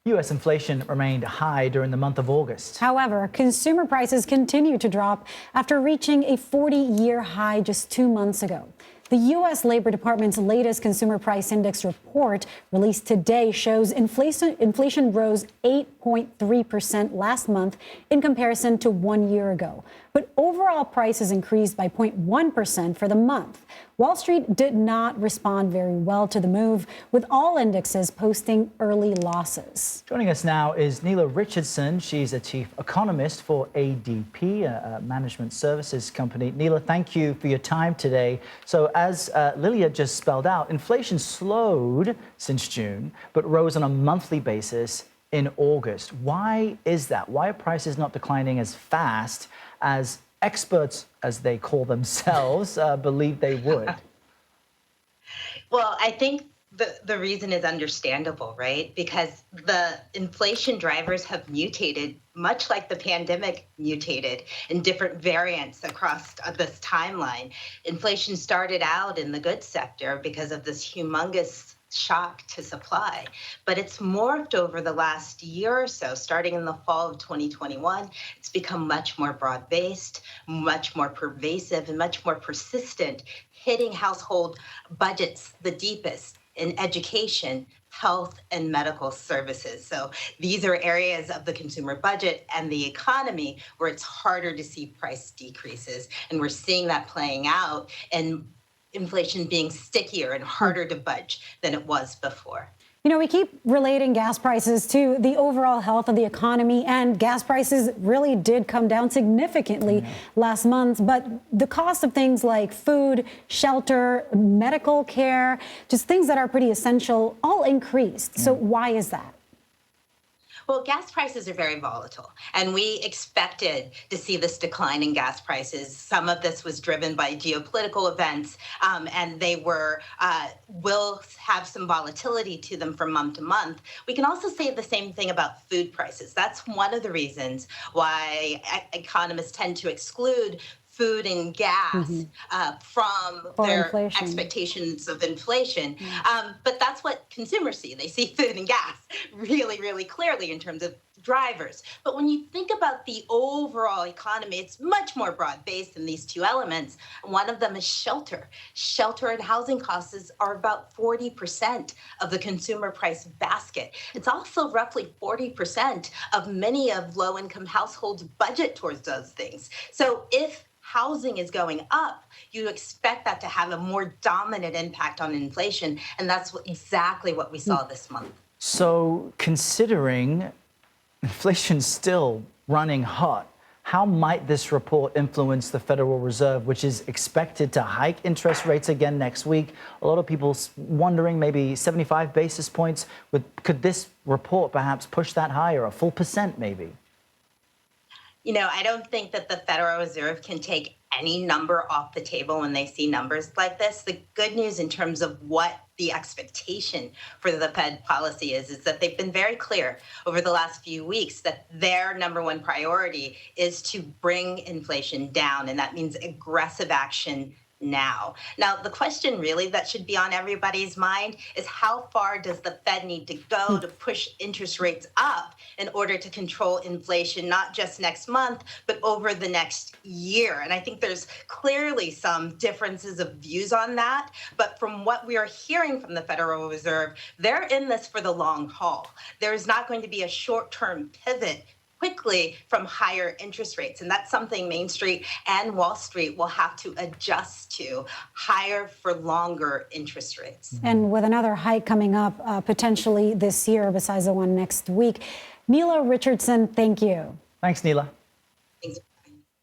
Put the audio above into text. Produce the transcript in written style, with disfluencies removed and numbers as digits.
U.S. inflation remained high during the month of August. However, consumer prices continue to drop after reaching a 40-year high just 2 months ago. The U.S. Labor Department's latest Consumer Price Index report released today shows inflation rose 8.3% last month in comparison to 1 year ago. But overall prices increased by 0.1% for the month. Wall Street did not respond very well to the move, with all indexes posting early losses. Joining us now is Nela Richardson. She's a chief economist for ADP, a management services company. Nela, thank you for your time today. So as Lilia just spelled out, inflation slowed since June, but rose on a monthly basis in August. Why is that? Why are prices not declining as fast as experts, as they call themselves, believe they would? Well, I think the reason is understandable, right? Because the inflation drivers have mutated, much like the pandemic mutated in different variants across this timeline. Inflation started out in the goods sector because of this humongous shock to supply, but it's morphed over the last year or so. Starting in the fall of 2021, it's become much more broad-based, much more pervasive, and much more persistent, hitting household budgets the deepest in education, health, and medical services. So these are areas of the consumer budget and the economy where it's harder to see price decreases, and we're seeing that playing out and inflation being stickier and harder to budge than it was before. You know, we keep relating gas prices to the overall health of the economy, and gas prices really did come down significantly last month. But the cost of things like food, shelter, medical care, just things that are pretty essential, all increased. So why is that? Well, gas prices are very volatile, and we expected to see this decline in gas prices. Some of this was driven by geopolitical events, and they will have some volatility to them from month to month. We can also say the same thing about food prices. That's one of the reasons why economists tend to exclude food and gas from their inflation. Expectations of inflation. But that's what consumers see. They see food and gas really, really clearly in terms of drivers. But when you think about the overall economy, it's much more broad-based than these two elements. One of them is shelter. Shelter and housing costs are about 40% of the consumer price basket. It's also roughly 40% of many of low-income households' budget towards those things. So if housing is going up, you expect that to have a more dominant impact on inflation, and that's exactly what we saw this month. So considering inflation's still running hot, how might this report influence the Federal Reserve, which is expected to hike interest rates again next week? A lot of people wondering maybe 75 basis points. Could this report perhaps push that higher, a full percent maybe? You know, I don't think that the Federal Reserve can take any number off the table when they see numbers like this. The good news in terms of what the expectation for the Fed policy is that they've been very clear over the last few weeks that their number one priority is to bring inflation down, and that means aggressive action now. Now, the question really that should be on everybody's mind is how far does the Fed need to go to push interest rates up in order to control inflation, not just next month, but over the next year? And I think there's clearly some differences of views on that. But from what we are hearing from the Federal Reserve, they're in this for the long haul. There's not going to be a short-term pivot quickly from higher interest rates. And that's something Main Street and Wall Street will have to adjust to, higher for longer interest rates. And with another hike coming up potentially this year, besides the one next week. Nela Richardson, thank you. Thanks, Nela.